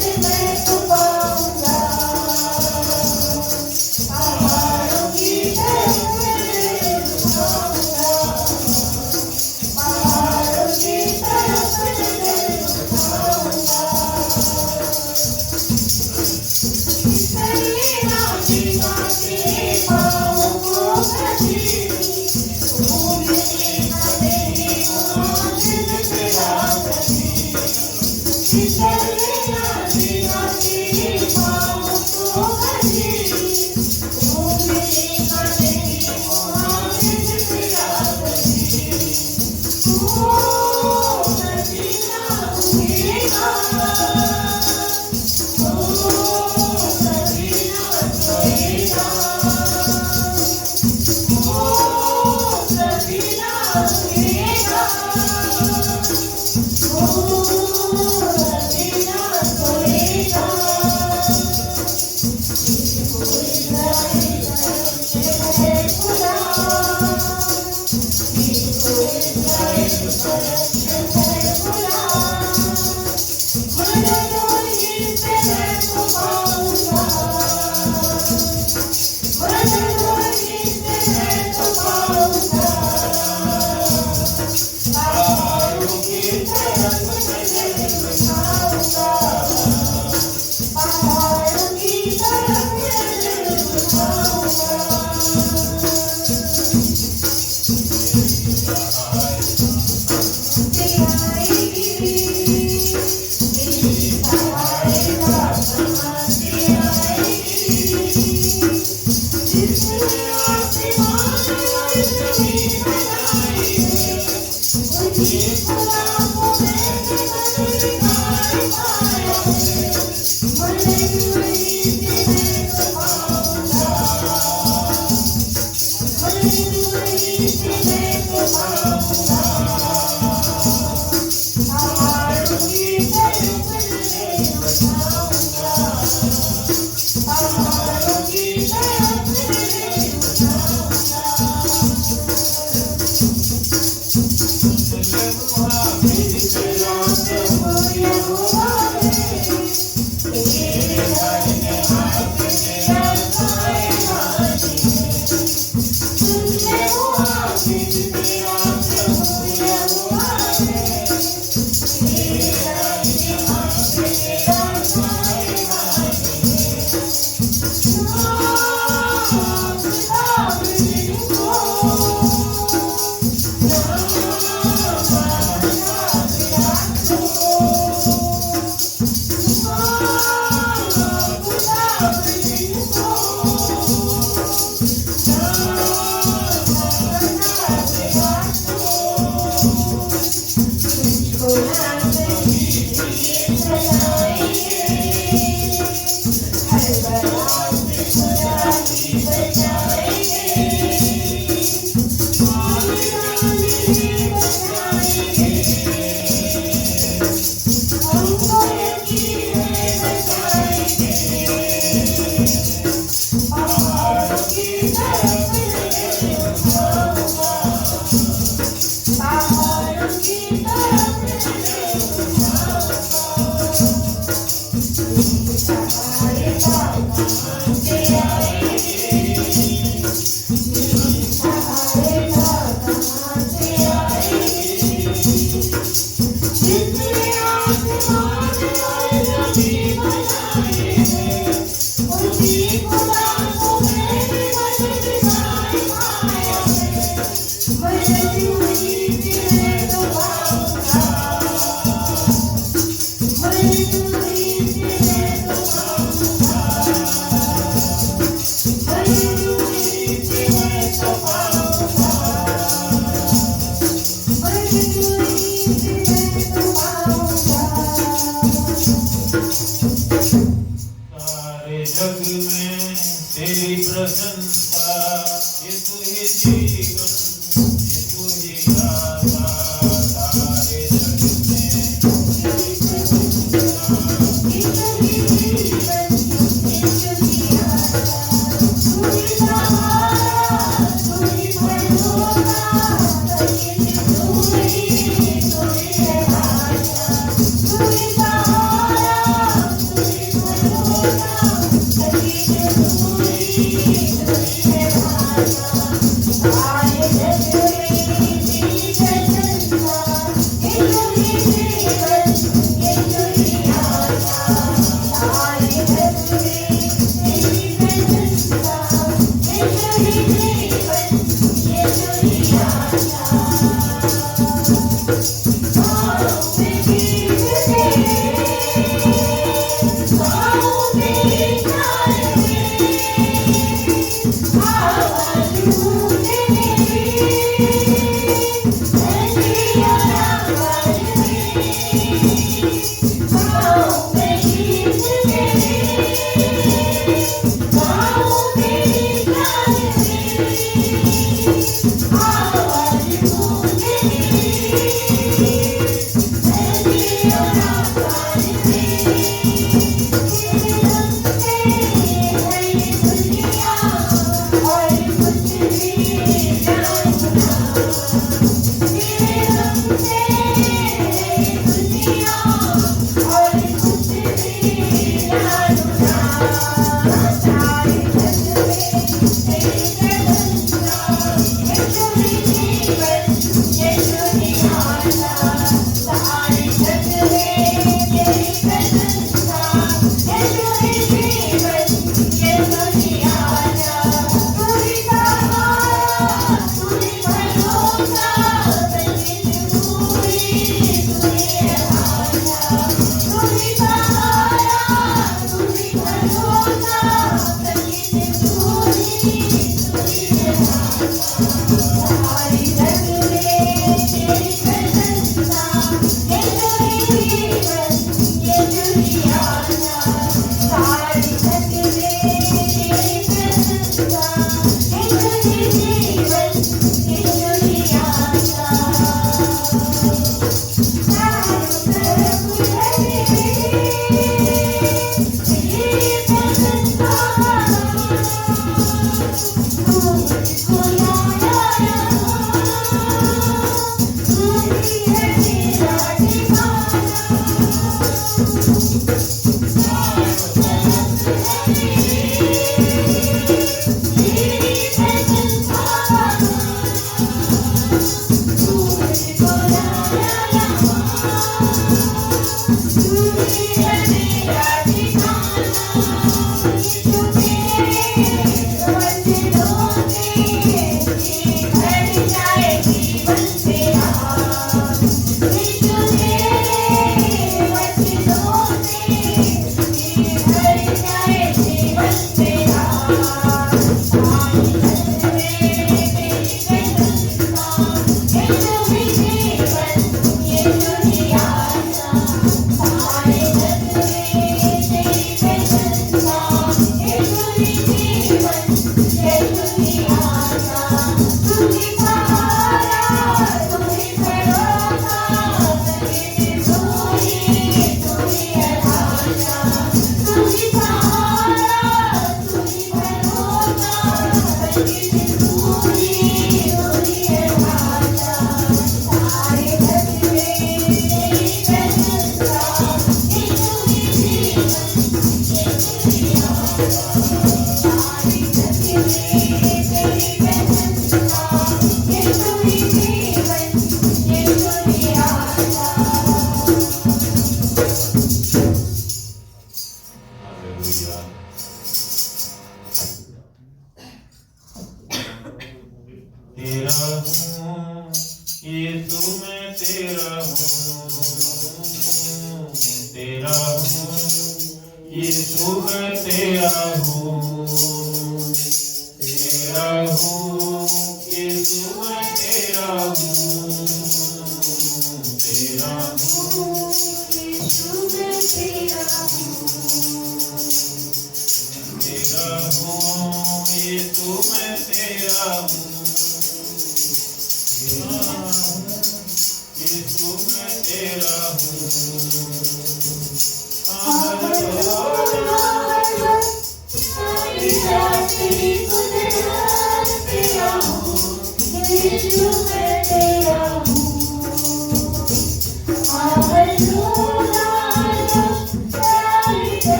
Thank you. I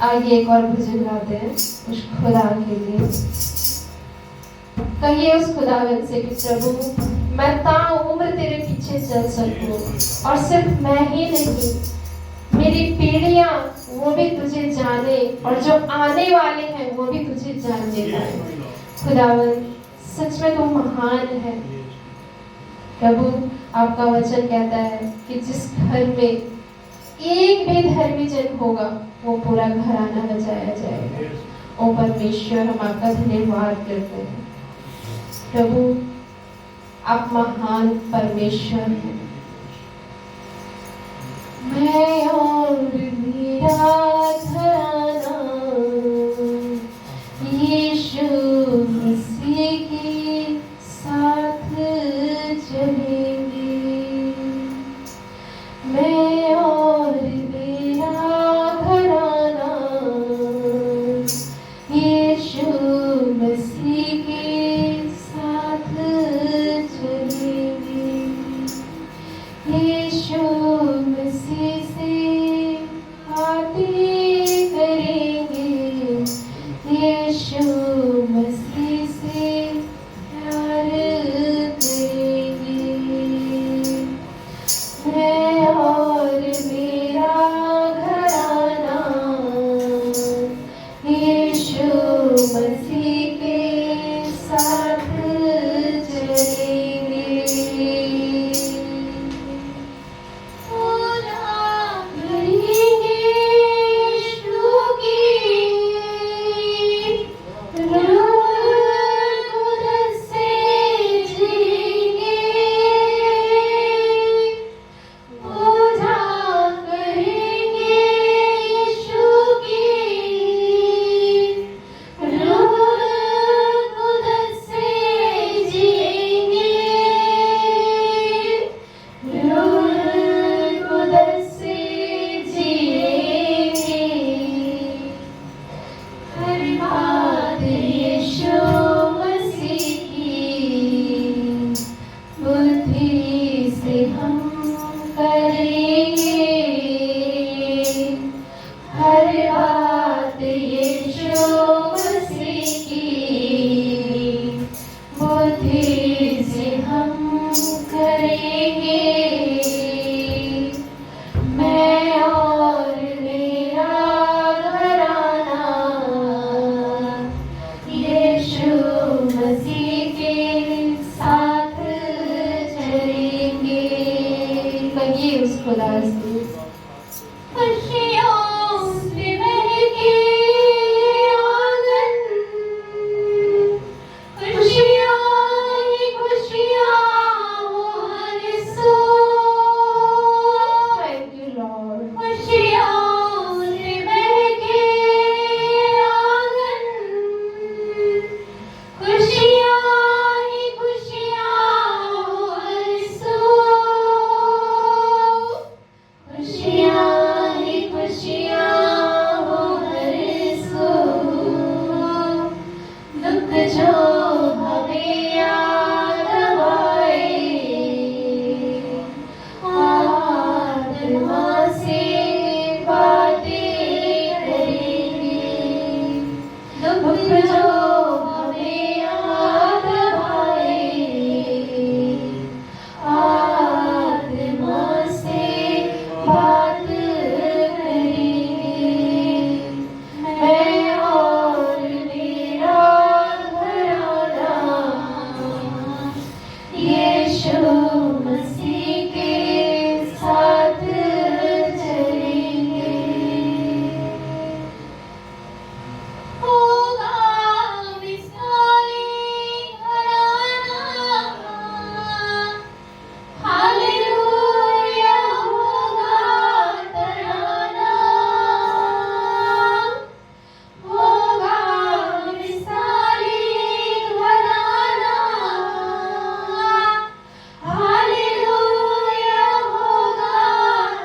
आइए एक और भजन गाते हैं उस खुदा के लिए। कहिए उस खुदावन से कि प्रभु मैं ताउम्र तेरे पीछे चल सकूं, और सिर्फ मैं ही नहीं, मेरी पीढ़ियां वो भी तुझे जाने, और जो आने वाले हैं वो भी तुझे जानने पाए। खुदावन सच में तू महान है प्रभु। आपका वचन कहता है कि जिस घर में एक भी धर्मी जन होगा वो पूरा घराना बचाया जाएगा। ओ परमेश्वर, हम आपका धन्यवाद करते हैं प्रभु, आप महान परमेश्वर हैं। मैं और मेरा घराना यीशु मसीह के साथ चलेंगे। मैं और मेरा घराना यीशु मसीह के साथ चलेंगे। यीशु मसीह से बातें करेंगे, यीशु मसीह से प्यार करेंगे। मैं और मेरा घराना यीशु मसीह के साथ चलेंगे। पूरा करेंगे यीशु की रूह कुदस से जिएंगे। पूजा करेंगे यीशु की रूह कुदस से जिएंगे। रूह कुदस से जिएंगे। हर बात यीशु मसीह की बुद्धि से हम करेंगे। हर बात यीशु मसीह की बुद्धि से हम करेंगे। मैं और मेरा घराना यीशु मसीह के साथ चलेंगे। कहिए उस खुदा से खुशियों से महके आंगन, खुशियाँ ही खुशियाँ हो हर सो। थैंक यू बात करेंगे, मैं और मेरा घराना यीशु मसीह के साथ चलेंगे। होगा विशाली घराना, हालेलुया होगा तराना, होगा विशाली घराना, हालेलुया होगा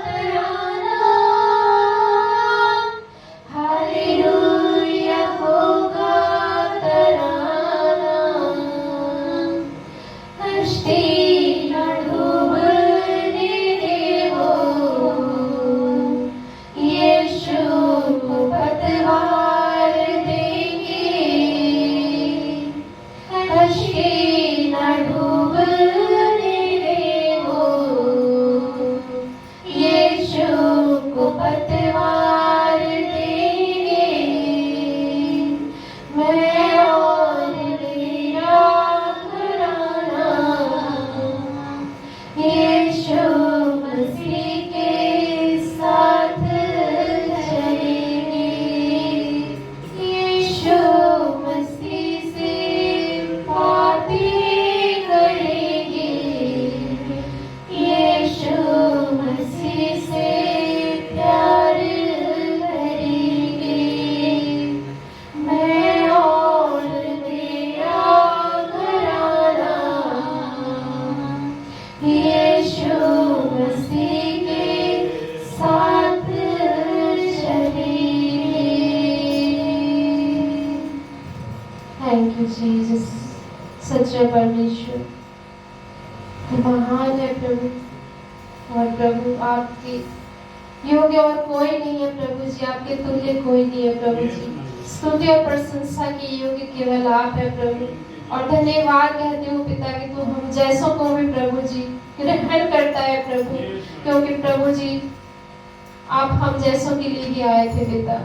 तराना, हालेलुया होगा तराना। कश्ती न डूबने देवो, यीशु को पतवार देंगे। कश्ती न डूबने देवो, यीशु को पतवार देंगे। मैं और मेरा घराना यीशु मसीह के साथ चलेंगे। यीशु मसीह से बातें करेंगे, यीशु मसीह से प्यार करेंगे। मैं और मेरा घराना यीशु मसीह के साथ चलेंगे। Thank you Jesus. सच्चा परमेश्वर महान है प्रभु, और प्रभु आपके योग्य और कोई नहीं है प्रभु जी, आपके तुल्य कोई नहीं है प्रभु जी। स्तुति और प्रशंसा के योग्य केवल आप है प्रभु। और धन्यवाद कहते हो पिता कि तू हम जैसों को भी प्रभु जी ग्रहण करता है प्रभु, क्योंकि प्रभु जी आप हम जैसों के लिए ही आए थे पिता,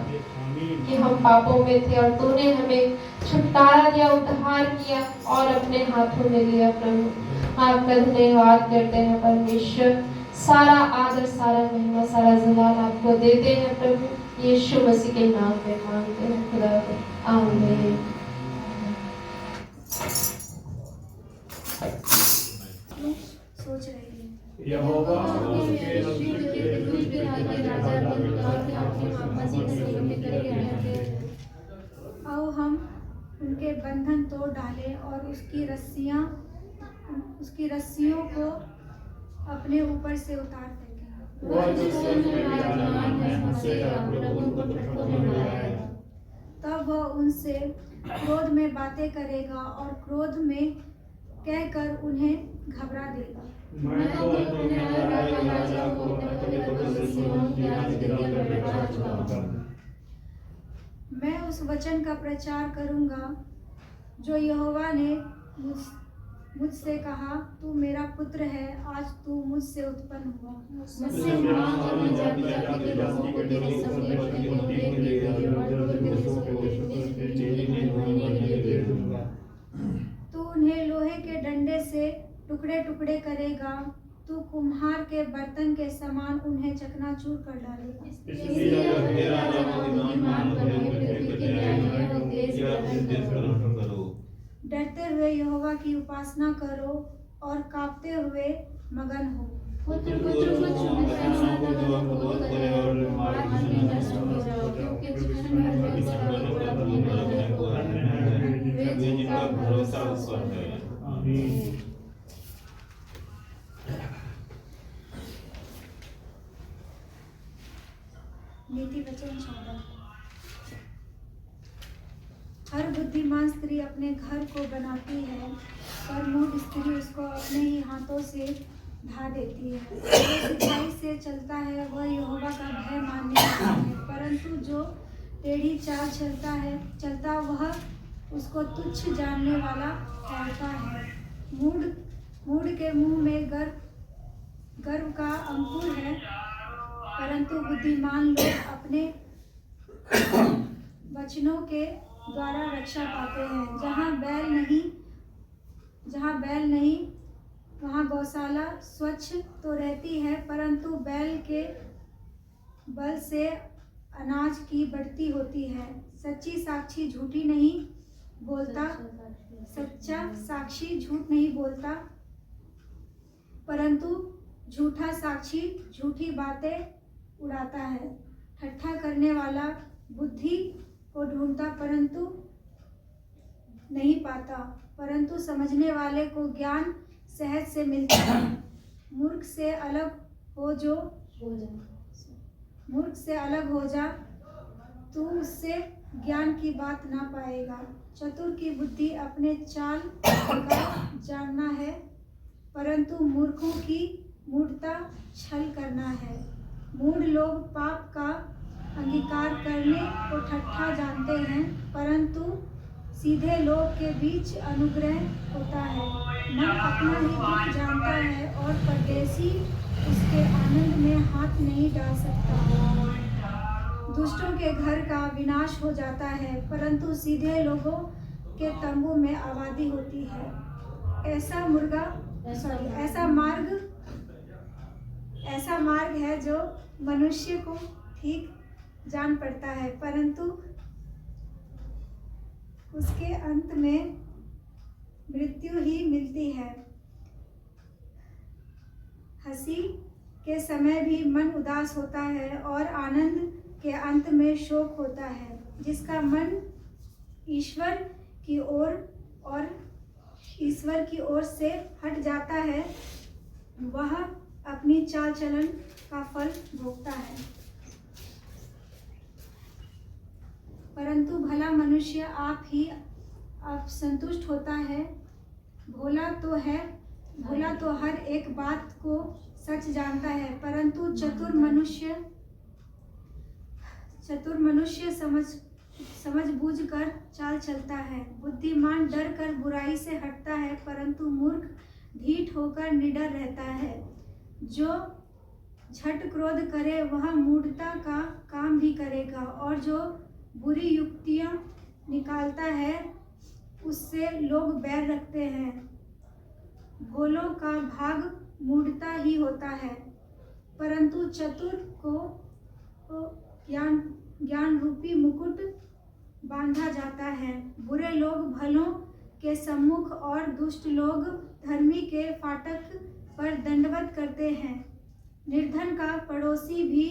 कि हम पापों में थे और तूने हमें छुटकारा दिया, उद्धार किया और अपने हाथों में लिया प्रभु। आपका धन्यवाद करते हैं परमेश्वर। सारा आदर, सारा महिमा, सारा जलाल आपको देते हैं प्रभु। यीशु मसीह के नाम में मांगते हैं खुदा को, आमीन। सोच रही हूँ यहोवा आओ हम उनके बंधन तोड़ डालें और उसकी रस्सियों को अपने ऊपर से उतार फेंकें। तब वह उनसे क्रोध में बातें करेगा और क्रोध में कहकर उन्हें घबरा देगा। मैं उस वचन का प्रचार करूंगा जो यहोवा ने मुझसे कहा, तू मेरा पुत्र है, आज तू मुझसे उत्पन्न हुआ। तू उन्हें लोहे के डंडे से टुकड़े टुकड़े करेगा, तू कुम्हार के बर्तन के समान उन्हें चकनाचूर कर डालेगा। डरते हुए यहोवा की उपासना करो और कांपते हुए मगन हो। नीति वचन 14। हर बुद्धिमान स्त्री अपने घर को बनाती है, पर मूढ़ स्त्री उसको अपने ही हाथों से ढा देती है। जो सिधाई से चलता है वह यहोवा का भय मानने वाला है, परंतु जो टेढ़ी चाल चलता वह उसको तुच्छ जानने वाला ठहरता है। मूढ़ के मुंह में गर्व का अंकुर है, परंतु बुद्धिमान लोग अपने वचनों के द्वारा रक्षा पाते हैं। जहाँ बैल नहीं वहाँ गौशाला स्वच्छ तो रहती है, परंतु बैल के बल से अनाज की बढ़ती होती है। सच्चा साक्षी झूठ नहीं बोलता, परंतु झूठा साक्षी झूठी बातें उड़ाता है। ठट्ठा करने वाला बुद्धि को ढूंढता परंतु नहीं पाता, परंतु समझने वाले को ज्ञान सहज से मिलता है। मूर्ख से अलग हो जा, तू उससे ज्ञान की बात ना पाएगा। चतुर की बुद्धि अपने चाल का जानना है, परंतु मूर्खों की मूढ़ता छल करना है। मूढ़ लोग पाप का अंगीकार करने को ठट्ठा जानते हैं, परंतु सीधे लोग के बीच अनुग्रह होता है। मन अपना ही दुख जानता है और परदेसी उसके आनंद में हाथ नहीं डाल सकता। दुष्टों के घर का विनाश हो जाता है, परंतु सीधे लोगों के तंबू में आबादी होती है। ऐसा मार्ग है जो मनुष्य को ठीक जान पड़ता है, परंतु उसके अंत में मृत्यु ही मिलती है। हंसी के समय भी मन उदास होता है और आनंद के अंत में शोक होता है। जिसका मन ईश्वर की ओर से हट जाता है, वह अपनी चाल चलन का फल भोगता है। परंतु भला मनुष्य आप संतुष्ट होता है। भोला तो हर एक बात को सच जानता है, परंतु चतुर मनुष्य समझ बूझ कर चाल चलता है। बुद्धिमान डर कर बुराई से हटता है, परंतु मूर्ख ढीठ होकर निडर रहता है। जो झट क्रोध करे वह मूढ़ता का काम भी करेगा, और जो बुरी युक्तियां निकालता है उससे लोग बैर रखते हैं। भोलों का भाग मूढ़ता ही होता है, परंतु चतुर को ज्ञान रूपी मुकुट बांधा जाता है। बुरे लोग भलों के सम्मुख और दुष्ट लोग धर्मी के फाटक पर दंडवत करते हैं। निर्धन का पड़ोसी भी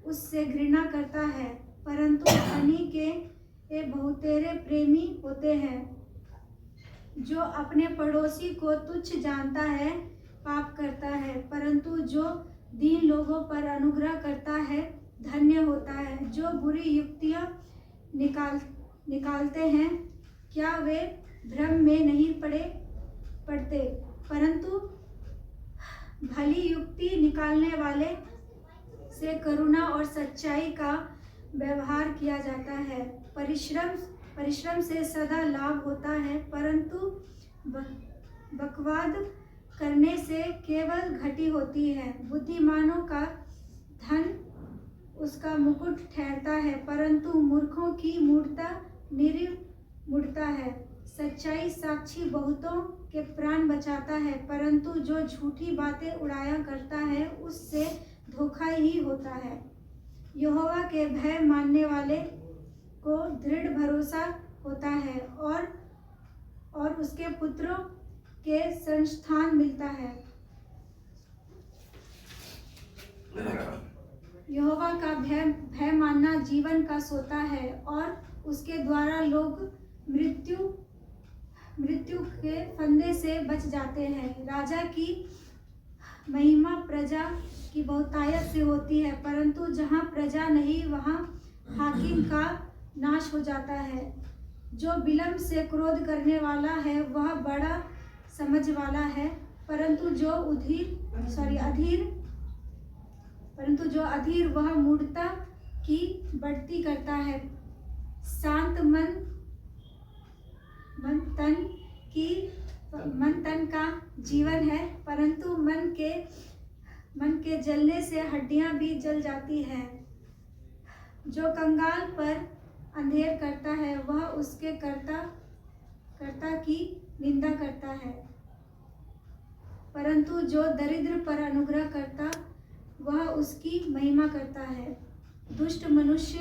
उससे घृणा करता है, परंतु धनी के बहुतेरे प्रेमी होते हैं। जो अपने पड़ोसी को तुच्छ जानता है पाप करता है, परंतु जो दीन लोगों पर अनुग्रह करता है धन्य होता है। जो बुरी युक्तियां निकालते हैं, क्या वे भ्रम में नहीं पड़ते, परंतु भली युक्ति निकालने वाले से करुणा और सच्चाई का व्यवहार किया जाता है। परिश्रम से सदा लाभ होता है, परंतु बकवाद करने से केवल घटी होती है। बुद्धिमानों का धन उसका मुकुट ठहरता है, परंतु मूर्खों की मूढ़ता है। सच्चाई साक्षी बहुतों के प्राण बचाता है, परंतु जो झूठी बातें उड़ाया करता है उससे धोखा ही होता है। यहोवा के भय मानने वाले को दृढ़ भरोसा होता है और उसके पुत्रों के संस्थान मिलता है। यहोवा का भय मानना जीवन का सोता है, और उसके द्वारा लोग मृत्यु के फंदे से बच जाते हैं। राजा की महिमा प्रजा की बहुतायत से होती है, परंतु जहाँ प्रजा नहीं वहाँ हाकिम का नाश हो जाता है। जो विलंब से क्रोध करने वाला है वह बड़ा समझ वाला है, परंतु जो अधीर वह मूढ़ता की बढ़ती करता है। शांत मन तन का जीवन है, परंतु मन के मन के जलने से हड्डियां भी जल जाती है। जो कंगाल पर अंधेर करता है वह उसके कर्ता की निंदा करता है, परंतु जो दरिद्र पर अनुग्रह करता वह उसकी महिमा करता है। दुष्ट मनुष्य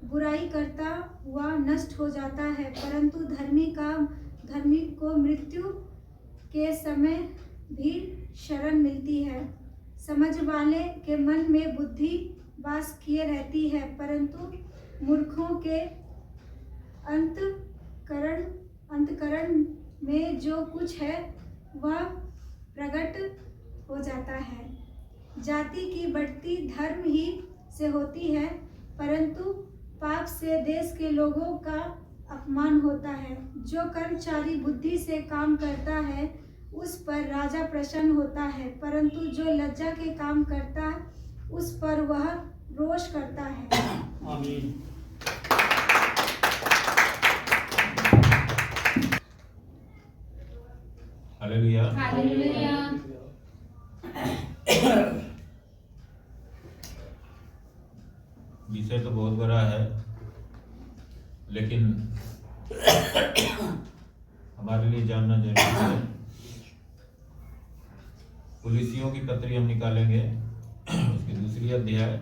बुराई करता हुआ नष्ट हो जाता है, परंतु धर्मी को मृत्यु के समय भी शरण मिलती है। समझ वाले के मन में बुद्धि वास किए रहती है, परंतु मूर्खों के अंतकरण में जो कुछ है वह प्रकट हो जाता है। जाति की बढ़ती धर्म ही से होती है, परंतु पाप से देश के लोगों का अपमान होता है। जो कर्मचारी बुद्धि से काम करता है उस पर राजा प्रसन्न होता है, परंतु जो लज्जा के काम करता है उस पर वह रोष करता है। आमीन। हालेलुया। हालेलुया। विषय तो बहुत बड़ा है, लेकिन हमारे लिए जानना जरूरी है। पुलिसियों की पत्री हम निकालेंगे, उसकी दूसरी अध्याय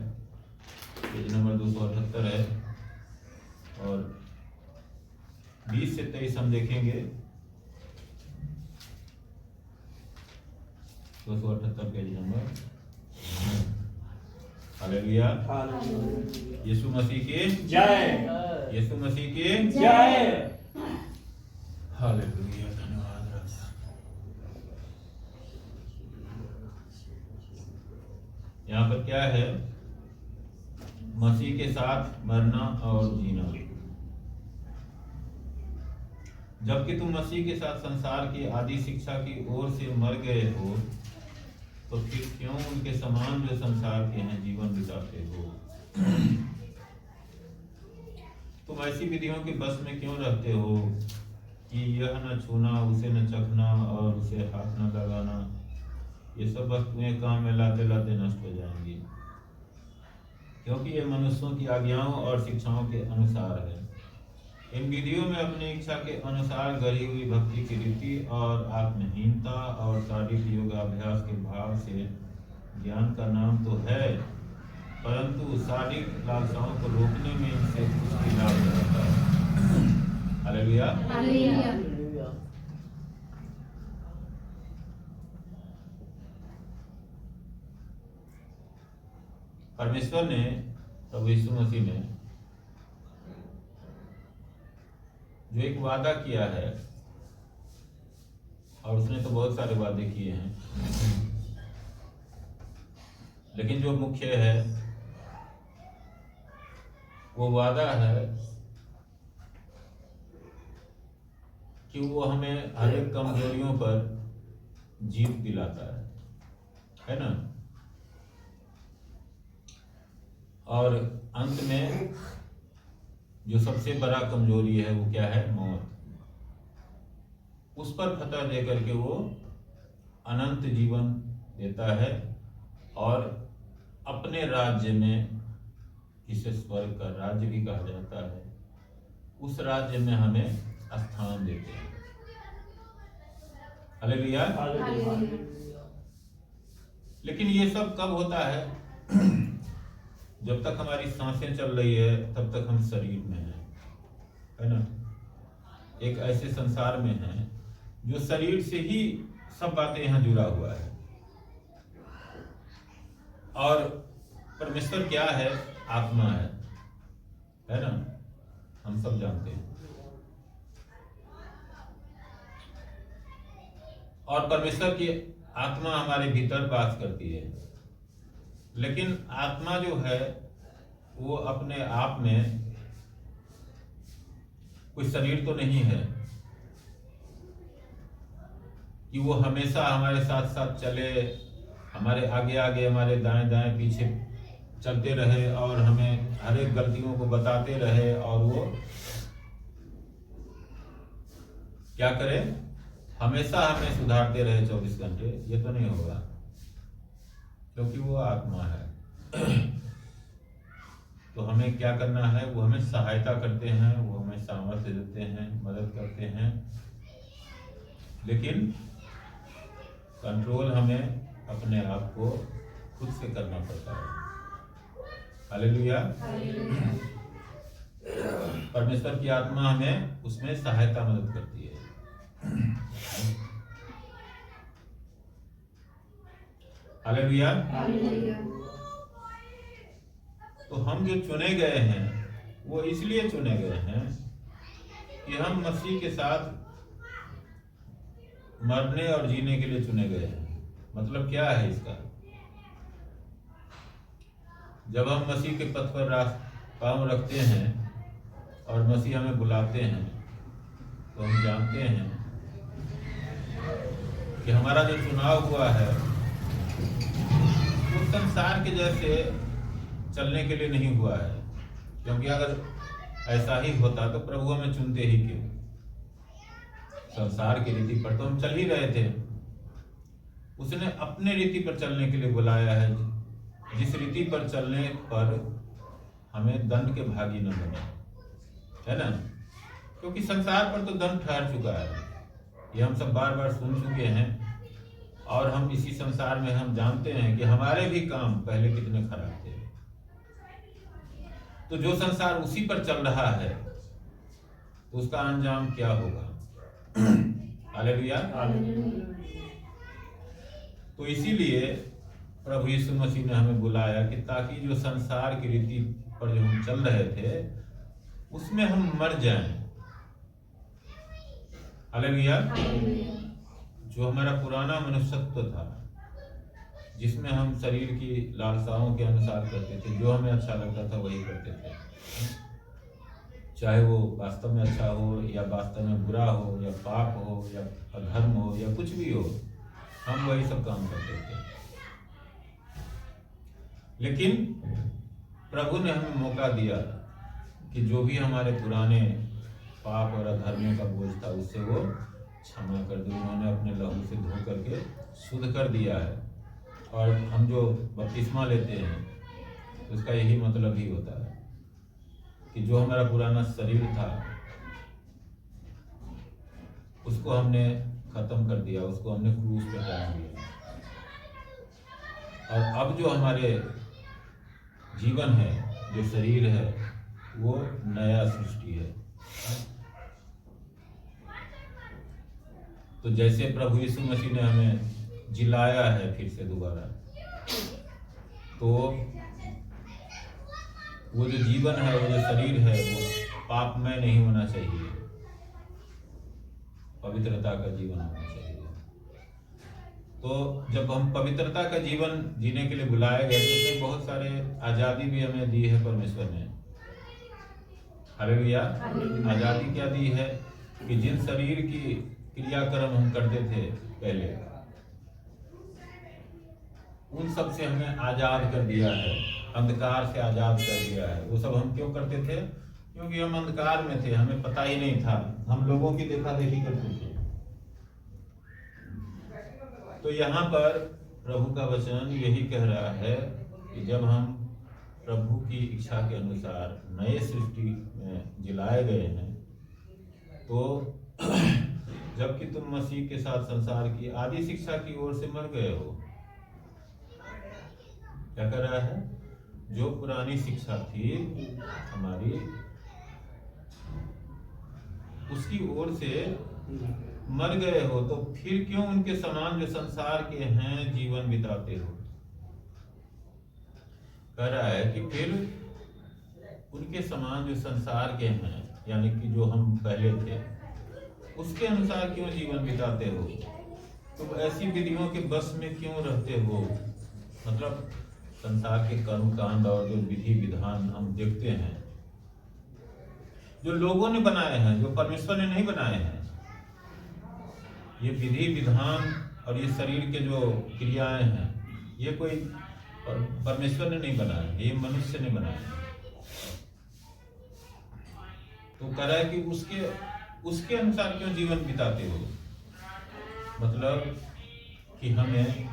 पेज नंबर 278 है, और 20 से 23 हम देखेंगे। 278 पेज नंबर। हालेलुया। यीशु मसीह की जय। यीशु मसीह की जय। हालेलुया। धन्यवाद राजा। यहाँ पर क्या है? मसीह के साथ मरना और जीना। जबकि तुम मसीह के साथ संसार की आदि शिक्षा की ओर से मर गए हो, तो फिर क्यों उनके समान जो संसार के हैं जीवन बिताते हो? तुम ऐसी विधियों के बस में क्यों रहते हो कि यह न छूना, उसे न चखना और उसे हाथ न लगाना, ये सब वस्तुएं काम में लाते लाते नष्ट हो जाएंगी, क्योंकि ये मनुष्यों की आज्ञाओं और शिक्षाओं के अनुसार है। इन विधियों में अपनी इच्छा के अनुसार गढ़ी हुई भक्ति की रीति और आत्महीनता और शारीरिक योगाभ्यास के भाव से ज्ञान का नाम तो है, परंतु शारीरिक लालसाओं को रोकने में इनसे कुछ भी लाभ नहीं होता है। हालेलुया। हालेलुया। परमेश्वर ने, प्रभु यीशु मसीह ने जो एक वादा किया है, और उसने तो बहुत सारे वादे किए हैं, लेकिन जो मुख्य है वो वादा है कि वो हमें हर एक कमजोरियों पर जीत दिलाता है ना? और अंत में जो सबसे बड़ा कमजोरी है वो क्या है? मौत। उस पर फतह दे करके वो अनंत जीवन देता है, और अपने राज्य में, जिसे स्वर्ग का राज्य भी कहा जाता है, उस राज्य में हमें स्थान देते हैं। हालेलुया। लेकिन ये सब कब होता है? जब तक हमारी सांसें चल रही है तब तक हम शरीर में हैं, है ना? एक ऐसे संसार में हैं जो शरीर से ही सब बातें यहाँ जुड़ा हुआ है। और परमेश्वर क्या है? आत्मा है ना? हम सब जानते हैं। और परमेश्वर की आत्मा हमारे भीतर वास करती है, लेकिन आत्मा जो है वो अपने आप में कोई शरीर तो नहीं है कि वो हमेशा हमारे साथ साथ चले, हमारे आगे आगे, हमारे दाएं दाएं पीछे चलते रहे और हमें हर एक गलतियों को बताते रहे, और वो क्या करे? हमेशा हमें सुधारते रहे 24 घंटे। ये तो नहीं होगा, क्योंकि वो आत्मा है। तो हमें क्या करना है, वो हमें सहायता करते हैं, वो हमें सामर्थ्य देते हैं, मदद करते हैं, लेकिन कंट्रोल हमें अपने आप को खुद से करना पड़ता है। हालेलुया। परमेश्वर की आत्मा हमें उसमें सहायता मदद करती है। हालेलुया। तो हम जो चुने गए हैं वो इसलिए चुने गए हैं कि हम मसीह के साथ मरने और जीने के लिए चुने गए हैं। मतलब क्या है इसका? जब हम मसीह के पथ पर पांव रखते हैं और मसीह हमें बुलाते हैं, तो हम जानते हैं कि हमारा जो चुनाव हुआ है वो संसार के जैसे चलने के लिए नहीं हुआ है। क्योंकि अगर ऐसा ही होता तो प्रभु हमें चुनते ही क्यों? संसार की रीति पर तो हम चल ही रहे थे। उसने अपने रीति पर चलने के लिए बुलाया है, जिस रीति पर चलने पर हमें दंड के भागी न बने, है ना? क्योंकि संसार पर तो दंड ठहर चुका है, ये हम सब बार बार सुन चुके हैं। और हम इसी संसार में हम जानते हैं कि हमारे भी काम पहले कितने खराब थे। तो जो संसार उसी पर चल रहा है तो उसका अंजाम क्या होगा? हालेलुया। तो इसीलिए प्रभु यीशु मसीह ने हमें बुलाया कि ताकि जो संसार की रीति पर जो हम चल रहे थे उसमें हम मर जाएं। हालेलुया। जो हमारा पुराना मनुष्यत्व था, जिसमें हम शरीर की लालसाओं के अनुसार करते थे, जो हमें अच्छा लगता था वही करते थे, चाहे वो वास्तव में अच्छा हो या वास्तव में बुरा हो या पाप हो या अधर्म हो या कुछ भी हो, हम वही सब काम करते थे। लेकिन प्रभु ने हमें मौका दिया कि जो भी हमारे पुराने पाप और अधर्म का बोझ था उससे वो क्षमा कर दे। उन्होंने अपने लहू से धो करके शुद्ध कर दिया है। और हम जो बपतिस्मा लेते हैं उसका यही मतलब ही होता है कि जो हमारा पुराना शरीर था उसको हमने खत्म कर दिया, उसको हमने क्रूस पे टांग दिया। और अब जो हमारे जीवन है, जो शरीर है, वो नया सृष्टि है। तो जैसे प्रभु यीशु मसीह ने हमें जिलाया है फिर से दोबारा, तो वो जो जीवन है, वो जो शरीर है, वो पापमय नहीं होना चाहिए, पवित्रता का जीवन होना चाहिए। तो जब हम पवित्रता का जीवन जीने के लिए बुलाए गए तो उसमें बहुत सारे आज़ादी भी हमें दी है परमेश्वर ने। हालेलुया। आज़ादी क्या दी है कि जिन शरीर की क्रियाक्रम हम करते थे पहले, उन सब से हमें आजाद कर दिया है, अंधकार से आजाद कर दिया है। वो सब हम क्यों करते थे? क्योंकि हम अंधकार में थे, हमें पता ही नहीं था, हम लोगों की देखा देखी करते थे। तो यहाँ पर प्रभु का वचन यही कह रहा है कि जब हम प्रभु की इच्छा के अनुसार नए सृष्टि में जिलाए गए हैं, तो जबकि तुम मसीह के साथ संसार की आदि शिक्षा की ओर से मर गए हो। क्या कर रहा है? जो पुरानी शिक्षा थी हमारी, उसकी ओर से मर गए हो, तो फिर क्यों उनके समान जो संसार के हैं जीवन बिताते हो? कह रहा है कि फिर उनके समान जो संसार के हैं, यानी कि जो हम पहले थे, उसके अनुसार क्यों जीवन बिताते हो? तुम ऐसी विधियों के बस में क्यों रहते हो? मतलब संसार के कर्म कांड और जो विधि विधान हम देखते हैं, जो लोगों ने बनाए हैं, जो परमेश्वर ने नहीं बनाए हैं, ये विधि विधान और ये शरीर के जो क्रियाएं हैं, ये कोई परमेश्वर ने नहीं बनाए, ये मनुष्य ने बनाए। तो कह रहा है कि उसके अनुसार क्यों जीवन बिताते हो? मतलब कि हमें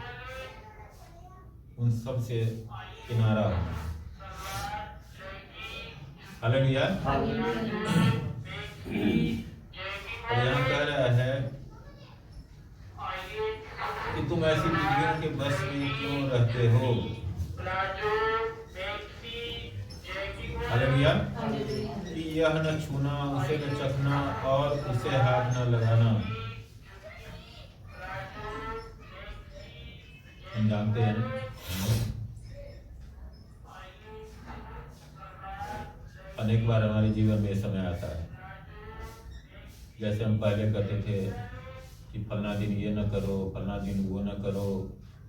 उन सब से किनारा हो। हालेलुया। और यहाँ कह रहा है कि तुम ऐसी विधियों के बस में क्यों रहते हो। हालेलुया। कि यह न छूना, उसे न चखना और उसे हाथ न लगाना। हम जानते हैं अनेक बार हमारे जीवन में समय आता है, जैसे हम पहले कहते थे कि फलना दिन ये न करो, फलना दिन वो न करो,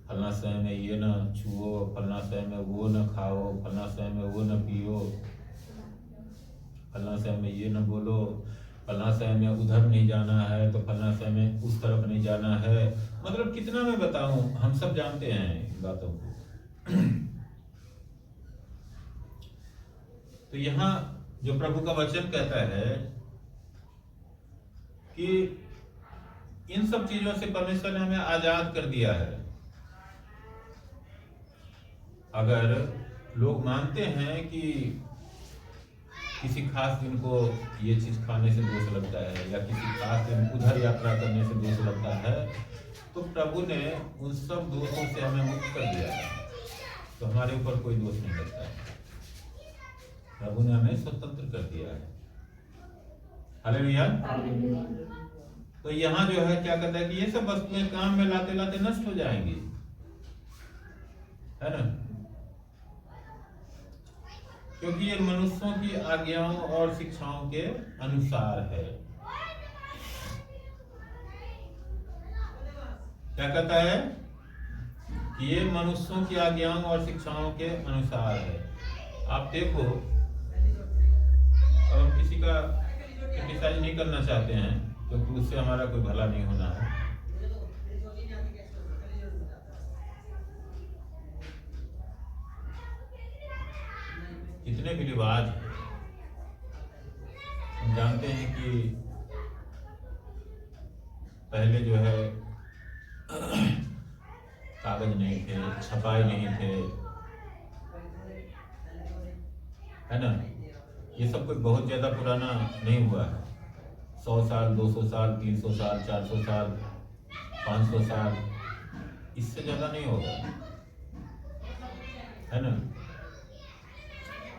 फलना समय में ये न छुओ, फलना समय में वो न खाओ, फलना समय में वो न पियो, फलना समय में ये न बोलो, फलना समय में उधर नहीं जाना है, तो फलना समय में उस तरफ नहीं जाना है। मतलब कितना मैं बताऊं, हम सब जानते हैं इन बातों को। तो यहाँ जो प्रभु का वचन कहता है कि इन सब चीजों से परमेश्वर ने हमें आजाद कर दिया है। अगर लोग मानते हैं कि किसी खास दिन को ये चीज खाने से दोष लगता है या किसी खास दिन उधर यात्रा करने से दोष लगता है, तो प्रभु ने उन सब दोषों से हमें मुक्त कर दिया है, तो हमारे ऊपर कोई दोष नहीं लगता है। प्रभु ने हमें स्वतंत्र कर दिया है। हालेलुया। तो यहाँ जो है क्या कहता है कि ये सब वस्तुएं काम में लाते लाते नष्ट हो जाएंगी, है ना, क्योंकि ये मनुष्यों की आज्ञाओं और शिक्षाओं के अनुसार है। क्या कहता है कि ये मनुष्यों की आज्ञाओं और शिक्षाओं के अनुसार है। आप देखो, अब हम किसी का क्रिटिसाइज नहीं करना चाहते हैं क्योंकि उससे हमारा कोई भला नहीं होना है। जितने भी रिवाज हम जानते हैं कि पहले जो है कागज नहीं थे, छपाई नहीं थे, है ना, ये सब कुछ बहुत ज्यादा पुराना नहीं हुआ है। 100 साल, 200 साल, 300 साल, 400 साल, 500 साल, इससे ज्यादा नहीं होगा, है ना।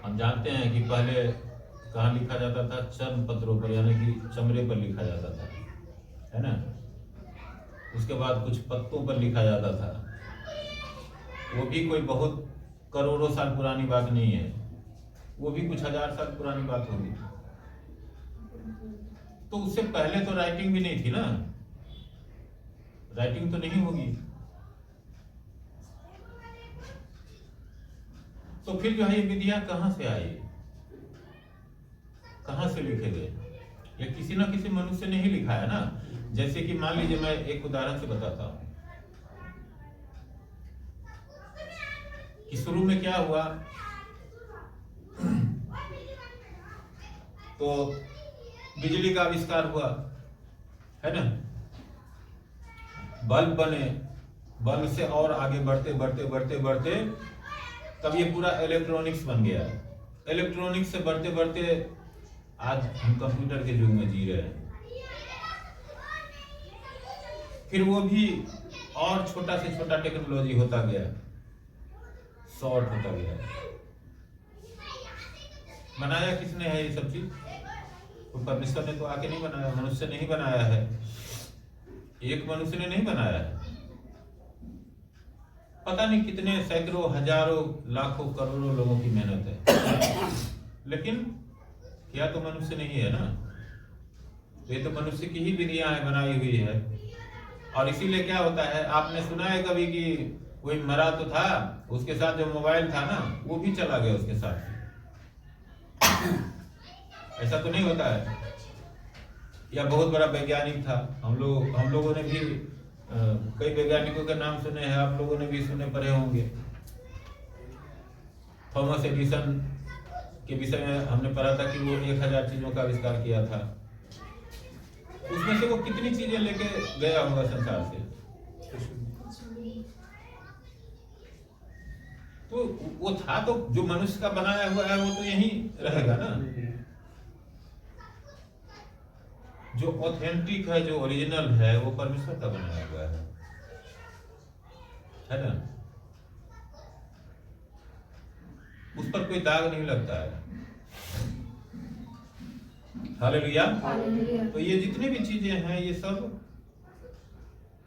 हम जानते हैं कि पहले कहाँ लिखा जाता था, चर्म पत्रों पर, यानी कि चमड़े पर लिखा जाता था, है ना। उसके बाद कुछ पत्तों पर लिखा जाता था, वो भी कोई बहुत करोड़ों साल पुरानी बात नहीं है, वो भी कुछ 1000 साल पुरानी बात होगी। तो उससे पहले तो राइटिंग भी नहीं थी ना, राइटिंग तो नहीं होगी। तो फिर जो है ये विधियां कहां से आई, कहां से लिखे गए? ये किसी ना किसी मनुष्य ने ही लिखा है ना। जैसे कि मान लीजिए, मैं एक उदाहरण से बताता हूं कि शुरू में क्या हुआ। तो बिजली का आविष्कार हुआ, है ना, बल्ब बने, बल्ब से और आगे बढ़ते बढ़ते बढ़ते बढ़ते तब ये पूरा इलेक्ट्रॉनिक्स बन गया। इलेक्ट्रॉनिक्स से बढ़ते बढ़ते आज हम कंप्यूटर के युग में जी रहे हैं। फिर वो भी और छोटा से छोटा टेक्नोलॉजी होता गया, शॉर्ट होता गया। बनाया किसने है ये सब चीज? तो परमेश्वर ने तो आके नहीं बनाया, मनुष्य ने ही बनाया है। एक मनुष्य ने नहीं बनाया है, पता नहीं कितने सैकड़ों, हजारों, लाखों, करोड़ों लोगों की मेहनत है, लेकिन क्या तो मनुष्य नहीं है ना। ये तो मनुष्य की ही विधियां बनाई हुई है। और इसीलिए क्या होता है, आपने सुना है कभी कि कोई मरा तो था, उसके साथ जो मोबाइल था ना वो भी चला गया उसके साथ। ऐसा तो नहीं होता है। या बहुत बड़ा वैज्ञानिक था, हम लोगों ने भी कई वैज्ञानिकों के नाम सुने हैं, आप लोगों ने भी सुने पढ़े होंगे। थॉमस एडिसन के विषय में हमने पढ़ा था कि वो 1000 चीजों का आविष्कार किया था। उसमें से वो कितनी चीजें लेके गया होगा संसार से? तो वो था तो जो मनुष्य का बनाया हुआ है वो तो यही रहेगा ना। जो ऑथेंटिक है, जो ओरिजिनल है, वो परमेश्वर का बनाया हुआ है ना। उस पर कोई दाग नहीं लगता है। हालेलुया। तो ये जितनी भी चीजें हैं ये सब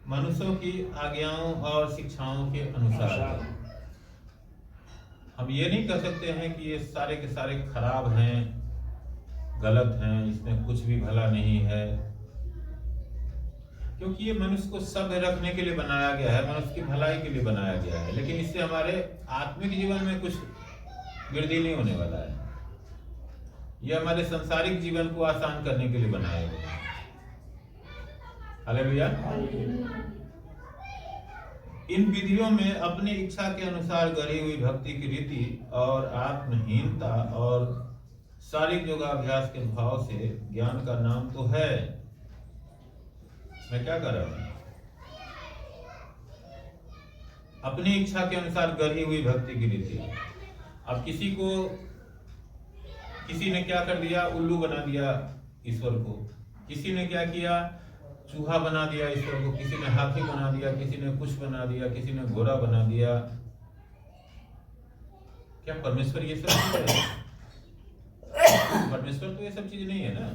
मनुष्यों की आज्ञाओं और शिक्षाओं के अनुसार है। हम ये नहीं कह सकते हैं कि ये सारे के सारे खराब हैं, गलत हैं, इसमें कुछ भी भला नहीं है, क्योंकि ये मनुष्य को सभ्य रखने के लिए बनाया गया है, मनुष्य की भलाई के लिए बनाया गया है। लेकिन इससे हमारे आत्मिक जीवन में कुछ वृद्धि नहीं होने वाला है। ये हमारे सांसारिक जीवन को आसान करने के लिए बनाया गया है। हालेलुया। इन विधियों में अपनी इच्छा के अनुसार गढ़ी हुई भक्ति की रीति और आत्महीनता और शारीरिक योगाभ्यास के भाव से ज्ञान का नाम तो है। मैं क्या कर रहा हूं? अपनी इच्छा के अनुसार गढ़ी हुई भक्ति की रीति। अब किसी ने क्या कर दिया, उल्लू बना दिया ईश्वर को, किसी ने क्या किया, चूहा बना दिया ईश्वर को, किसी ने हाथी बना दिया, किसी ने कुछ बना दिया, किसी ने घोड़ा बना दिया। क्या परमेश्वर ये सब चीज है? परमेश्वर तो ये सब चीज नहीं है ना।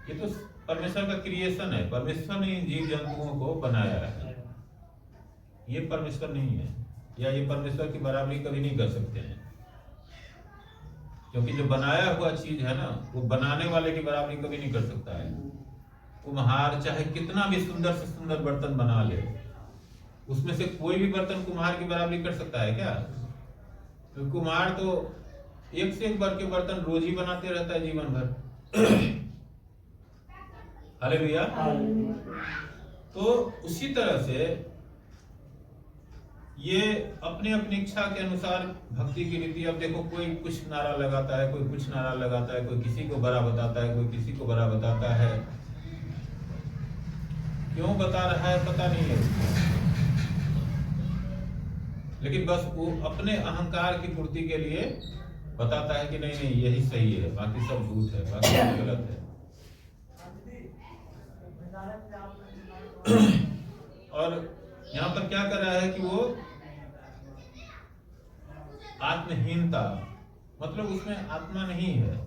ये तो परमेश्वर का क्रिएशन है। परमेश्वर ने इन जीव जंतुओं को बनाया है। ये परमेश्वर नहीं है, या ये परमेश्वर की बराबरी कभी नहीं कर सकते हैं, क्योंकि जो बनाया हुआ चीज है ना, वो बनाने वाले की बराबरी कभी नहीं कर सकता है। कुम्हार चाहे कितना भी सुंदर से सुंदर बर्तन बना ले, उसमें से कोई भी बर्तन कुम्हार की बराबरी कर सकता है क्या? तो कुम्हार तो एक से एक बढ़ के बर्तन रोज ही बनाते रहता है जीवन भर। हालेलुया। तो उसी तरह से ये अपने अपनी इच्छा के अनुसार भक्ति की रीति। अब देखो, कोई कुछ नारा लगाता है, कोई कुछ नारा लगाता है, कोई किसी को बड़ा बताता है, कोई किसी को बड़ा बताता है। क्यों बता रहा है पता नहीं है उसको, लेकिन बस वो अपने अहंकार की पूर्ति के लिए बताता है कि नहीं नहीं यही सही है, बाकी सब झूठ है, बाकी सब गलत है। और यहाँ पर क्या कर रहा है कि वो आत्महीनता, मतलब उसमें आत्मा नहीं है,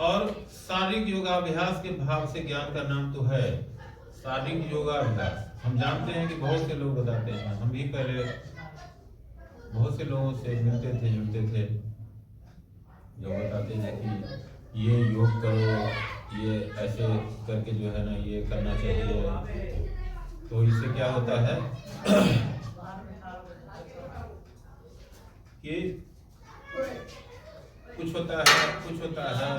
और शारीरिक योगाभ्यास के भाव से ज्ञान का नाम तो है। शारीरिक योगाभ्यास हम जानते हैं कि बहुत से लोग बताते हैं, हम भी पहले बहुत से लोगों से मिलते थे, जुड़ते थे, जो बताते थे कि ये योग करो, ये ऐसे करके जो है ना ये करना चाहिए। तो इससे क्या होता है कि कुछ होता है, कुछ होता है।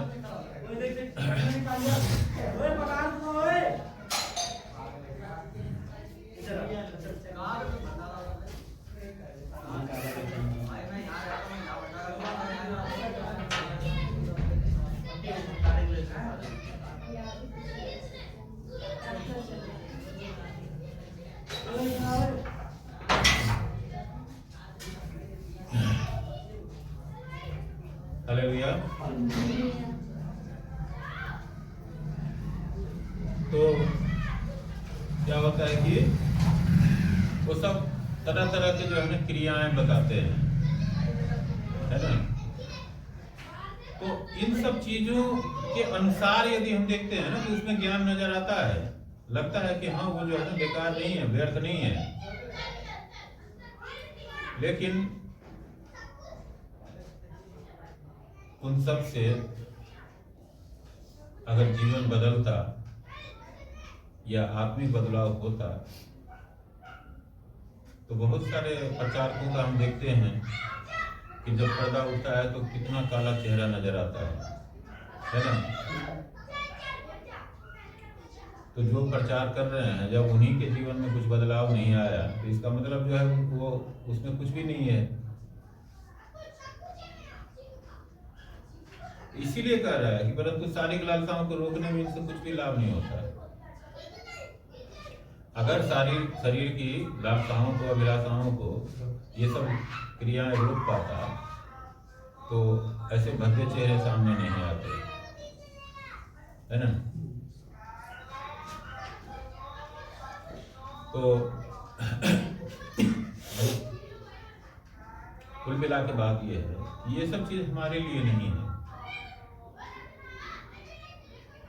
हालेलुया। तो क्या होता है कि वो सब तरह तरह के जो है ना क्रियाएं बताते हैं, है ना। तो इन सब चीजों के अनुसार यदि हम देखते हैं ना, तो उसमें ज्ञान नजर आता है। लगता है कि हाँ वो जो है ना बेकार नहीं है, व्यर्थ नहीं है। लेकिन उन सब से अगर जीवन बदलता या आत्मिक बदलाव होता, तो बहुत सारे प्रचारकों का हम देखते हैं कि जब पर्दा उठता है तो कितना काला चेहरा नजर आता है ना। तो जो प्रचार कर रहे हैं, जब उन्हीं के जीवन में कुछ बदलाव नहीं आया, तो इसका मतलब जो है वो उसमें कुछ भी नहीं है। इसीलिए कह रहा है कि परंतु शारीरिक लालसाओं को रोकने में इनसे कुछ भी लाभ नहीं होता है। अगर शरीर की लालसाओं को, अभिलाषाओं को ये सब क्रियाएं रोक पाता तो ऐसे भद्दे चेहरे सामने नहीं आते, है ना। तो कुल मिला के बात ये है कि ये सब चीज हमारे लिए नहीं है।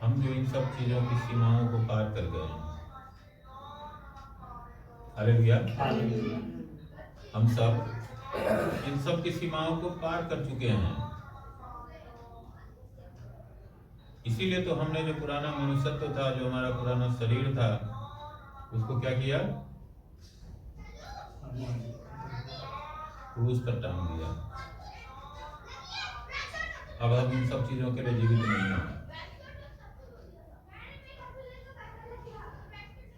हम जो इन सब चीजों की सीमाओं को पार कर गए हैं, हालेलुया, हम सब इन सब की सीमाओं को पार कर चुके हैं। इसीलिए तो हमने जो पुराना मनुष्यत्व था, जो हमारा पुराना शरीर था, उसको क्या किया, क्रूस पर टांग दिया। अब हम इन सब चीजों के लिए जीवित नहीं हैं।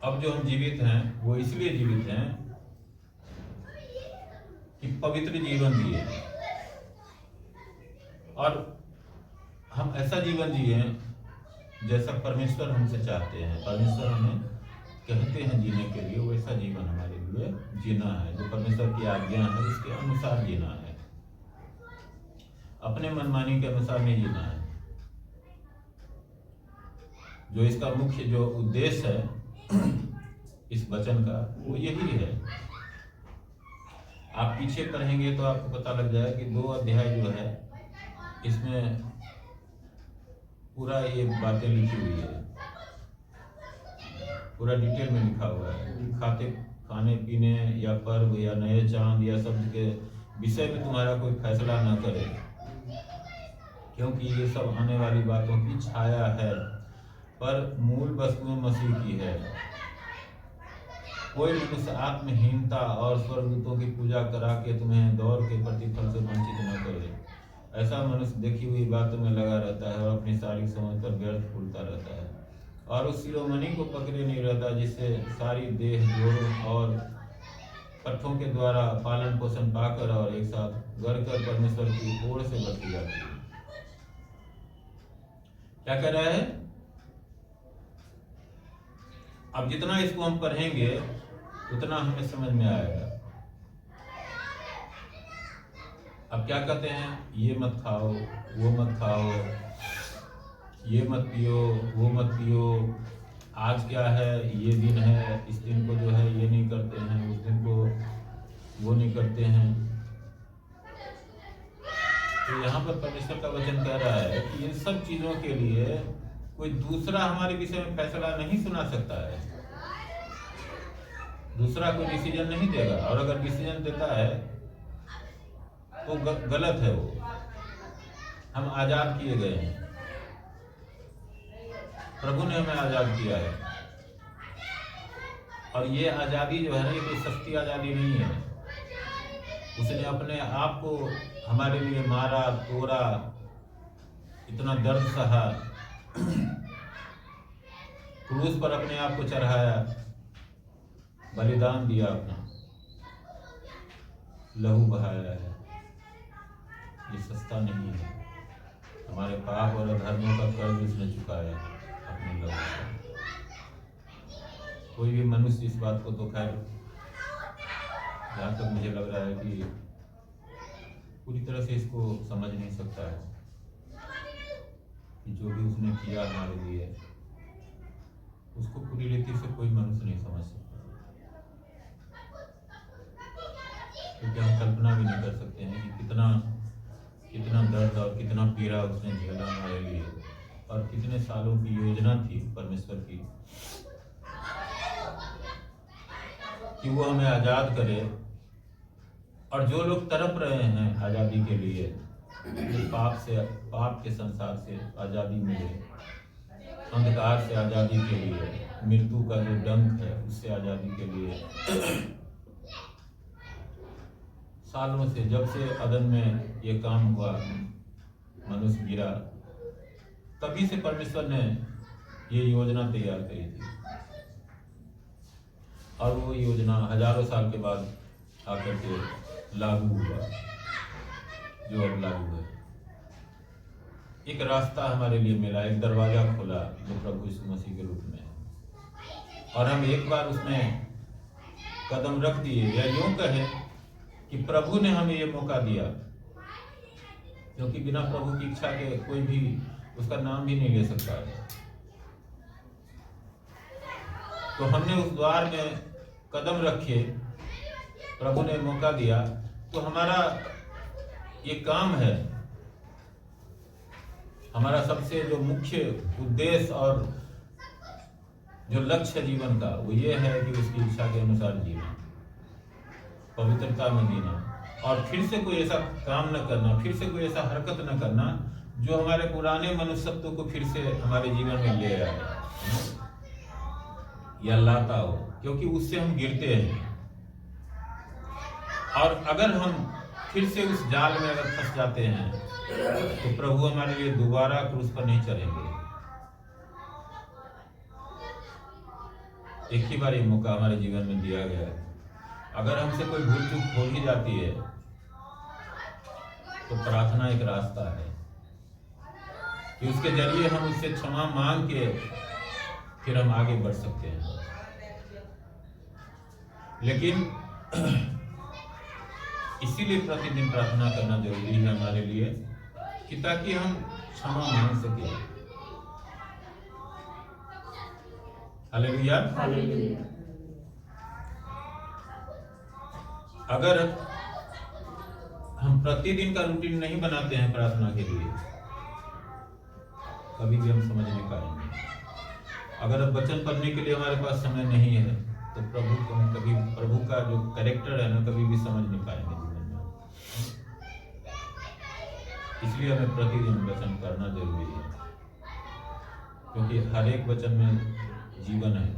अब जो हम जीवित हैं वो इसलिए जीवित हैं कि पवित्र जीवन जिए, और हम ऐसा जीवन जिए जैसा परमेश्वर हमसे चाहते हैं। परमेश्वर हमें कहते हैं जीने के लिए, वैसा जीवन हमारे लिए जीना है। जो परमेश्वर की आज्ञा है उसके अनुसार जीना है, अपने मनमानी के अनुसार नहीं जीना है। जो इसका मुख्य जो उद्देश्य है इस वचन का, वो यही है। आप पीछे पढ़ेंगे तो आपको पता लग जाएगा कि 2 अध्याय जो है इसमें पूरा ये बातें लिखी हुई है, पूरा डिटेल में लिखा हुआ है। खाने पीने या पर्व या नए चांद या शब्द के विषय में तुम्हारा कोई फैसला न करे, क्योंकि ये सब आने वाली बातों की छाया है, पर मूल वस्तुएं मसीह की है। कोई मनुष्य आत्महीनता और स्वर्गदूतों की पूजा करा के तुम्हें दौड़ के प्रतिफल से वंचित न करे। ऐसा मनुष्य देखी हुई बातों में लगा रहता है और अपनी शारीरिक समझ पर व्यर्थ फूलता रहता है, और उस शिरोमणि को पकड़े नहीं रहता जिससे सारी देह जोड़ों और पट्टों के द्वारा पालन पोषण पाकर और एक साथ गढ़ कर परमेश्वर की ओर से बढ़ती जाती है। क्या कह रहा है? अब जितना इसको हम पढ़ेंगे उतना हमें समझ में आएगा। अब क्या कहते हैं? ये मत खाओ, वो मत खाओ, ये मत पियो, वो मत पियो। आज क्या है? ये दिन है, इस दिन को जो है ये नहीं करते हैं, उस दिन को वो नहीं करते हैं। तो यहाँ पर परमेश्वर का वचन कह रहा है कि इन सब चीजों के लिए कोई दूसरा हमारे विषय में फैसला नहीं सुना सकता है। दूसरा कोई डिसीजन नहीं देगा, और अगर डिसीजन देता है तो गलत है। वो हम आजाद किए गए हैं, प्रभु ने हमें आजाद किया है। और ये आजादी जो है ना, ये कोई सस्ती आजादी नहीं है। उसने अपने आप को हमारे लिए मारा, तोड़ा, इतना दर्द सहा, क्रूस पर अपने आप को चढ़ाया, बलिदान दिया, अपना लहू बहाया है। ये सस्ता नहीं है। हमारे पाप और अधर्मों का कर्ज उसने चुकाया अपने लहू से। कोई भी मनुष्य इस बात को तो खैर जहाँ तक मुझे लग रहा है कि पूरी तरह से इसको समझ नहीं सकता है कि जो भी उसने किया हमारे लिए, उसको पूरी रीति से कोई मनुष्य नहीं समझ सकता, क्योंकि हम कल्पना भी नहीं कर सकते हैं कि कितना दर्द और कितना पीड़ा उसने झेला हमारे लिए, और कितने सालों की योजना थी परमेश्वर की कि वो हमें आजाद करे। और जो लोग तड़प रहे हैं आजादी के लिए, पाप के संसार से आजादी मिले, अंधकार से आजादी के लिए, मृत्यु का जो डंक है उससे आजादी के लिए, सालों से, जब से अदन में ये काम हुआ, मनुष्य गिरा, तभी से परमेश्वर ने ये योजना तैयार करी थी। और वो योजना हजारों साल के बाद आकर के लागू हुआ, जो अब लागू है। एक रास्ता हमारे लिए मिला, एक दरवाजा खोला जो प्रभु यीशु मसीह के रूप में है। और हम एक बार उसमें कदम रख दिए, या यूं कहें कि प्रभु ने हमें ये मौका दिया, क्योंकि बिना प्रभु की इच्छा के कोई भी उसका नाम भी नहीं ले सकता है। तो हमने उस द्वार में कदम रखे, प्रभु ने मौका दिया, तो हमारा ये काम है, हमारा सबसे जो मुख्य उद्देश्य और जो लक्ष्य जीवन का, वो ये है कि उसकी इच्छा के अनुसार जीना, पवित्रता में जीना, और फिर से कोई ऐसा काम न करना, फिर से कोई ऐसा हरकत न करना जो हमारे पुराने मनुष्यत्व को फिर से हमारे जीवन में ले आए या लाता हो, क्योंकि उससे हम गिरते हैं। और अगर हम फिर से उस जाल में अगर फंस जाते हैं तो प्रभु हमारे लिए दोबारा क्रूस पर नहीं चढ़ेंगे। एक ही बार ये मौका हमारे जीवन में दिया गया है। अगर हमसे कोई भूल चूक हो ही जाती है तो प्रार्थना एक रास्ता है कि उसके जरिए हम उससे क्षमा मांग के फिर हम आगे बढ़ सकते हैं। लेकिन इसीलिए प्रतिदिन प्रार्थना करना जरूरी है हमारे लिए, कि ताकि हम क्षमा मांग सके। हालेलुया। अगर हम प्रतिदिन का रूटीन नहीं बनाते हैं प्रार्थना के लिए, कभी भी हम समझ नहीं पाएंगे। अगर वचन पढ़ने के लिए हमारे पास समय नहीं है तो प्रभु को हम कभी, प्रभु का जो कैरेक्टर है ना, कभी भी समझ नहीं पाएंगे जीवन में। इसलिए हमें प्रतिदिन वचन पढ़ना जरूरी है, क्योंकि हर एक वचन में जीवन है।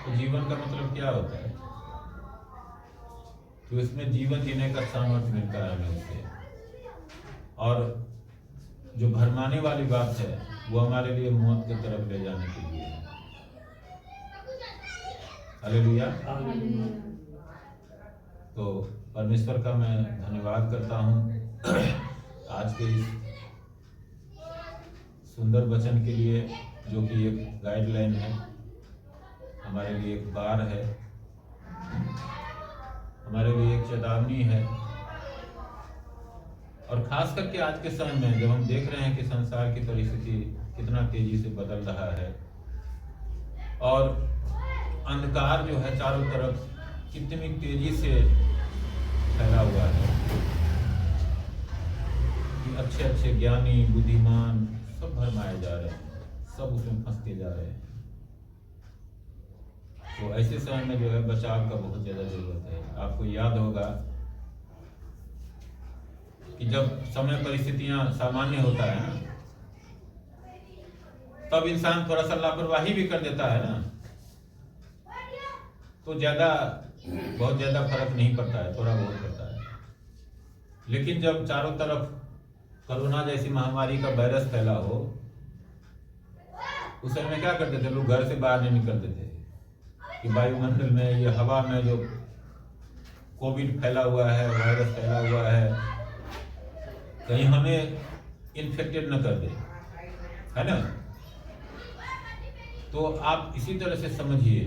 तो जीवन का मतलब क्या होता है? तो इसमें जीवन जीने का सामर्थ्य मिलता है हमें उससे। और जो भरमाने वाली बात है वो हमारे लिए मौत की तरफ ले जाने के लिए है। हालेलुया। तो परमेश्वर का मैं धन्यवाद करता हूँ आज के इस सुंदर वचन के लिए, जो कि एक गाइडलाइन है हमारे लिए, एक बार है हमारे लिए, एक चेतावनी है। और खास करके आज के समय में जब हम देख रहे हैं कि संसार की परिस्थिति कितना तेजी से बदल रहा है और अंधकार जो है चारों तरफ कितनी तेजी से फैला हुआ है कि अच्छे अच्छे ज्ञानी बुद्धिमान सब भरमाए जा रहे हैं, सब उसमें फंसते जा रहे हैं। तो ऐसे समय में जो है बचाव का बहुत ज्यादा जरूरत है। आपको याद होगा कि जब समय परिस्थितियां सामान्य होता है ना, तब इंसान थोड़ा सा लापरवाही भी कर देता है ना, तो बहुत ज्यादा फर्क नहीं पड़ता है, थोड़ा बहुत पड़ता है। लेकिन जब चारों तरफ कोरोना जैसी महामारी का वायरस फैला हो, उस समय क्या करते थे लोग? घर से बाहर नहीं निकलते थे कि वायुमंडल में, ये हवा में जो कोविड फैला हुआ है, वायरस फैला हुआ है, कहीं हमें इन्फेक्टेड न कर दे, है ना। तो आप इसी तरह से समझिए,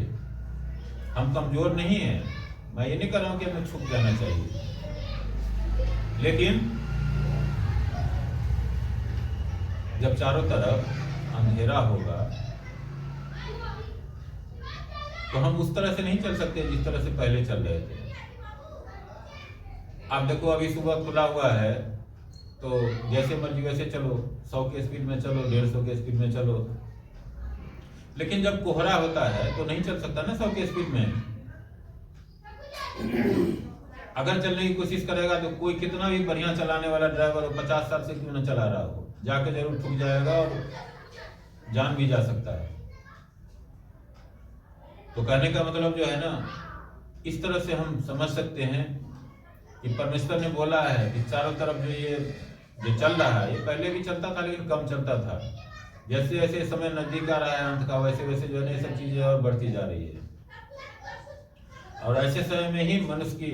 हम कमजोर नहीं हैं। मैं ये नहीं कर रहा हूं कि हमें छुप जाना चाहिए, लेकिन जब चारों तरफ अंधेरा होगा तो हम उस तरह से नहीं चल सकते जिस तरह से पहले चल रहे थे। आप देखो, अभी सुबह खुला हुआ है तो जैसे मर्जी वैसे चलो, 100 के स्पीड में चलो, 150 के स्पीड में चलो। लेकिन जब कोहरा होता है तो नहीं चल सकता ना 100 के स्पीड में। अगर चलने की कोशिश करेगा तो कोई कितना भी बढ़िया चलाने वाला ड्राइवर हो, 50 साल से क्यों न चला रहा हो, जाके जरूर ठुक जाएगा और जान भी जा सकता है। तो कहने का मतलब जो है ना, इस तरह से हम समझ सकते हैं कि परमेश्वर ने बोला है कि चारों तरफ जो चल रहा है, ये पहले भी चलता था लेकिन कम चलता था। जैसे जैसे समय नजदीक आ रहा है अंत का, वैसे वैसे जो है ये सब चीजें और बढ़ती जा रही है। और ऐसे समय में ही मनुष्य की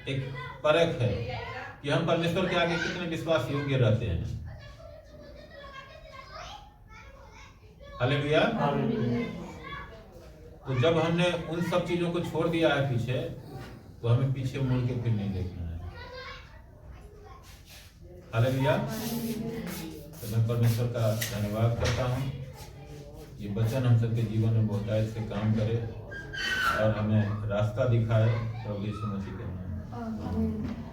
एक परख है कि हम परमेश्वर के आगे कितने विश्वास योग्य रहते हैं। हालेलुया। तो जब हमने उन सब चीजों को छोड़ दिया है पीछे, तो हमें पीछे मुड़ के फिर नहीं देखना है। हालेलुया। तो मैं परमेश्वर का धन्यवाद करता हूँ। ये वचन हम सबके जीवन में बहुतायत से काम करे और हमें रास्ता दिखाए। प्रभु यीशु मसीह के नाम में।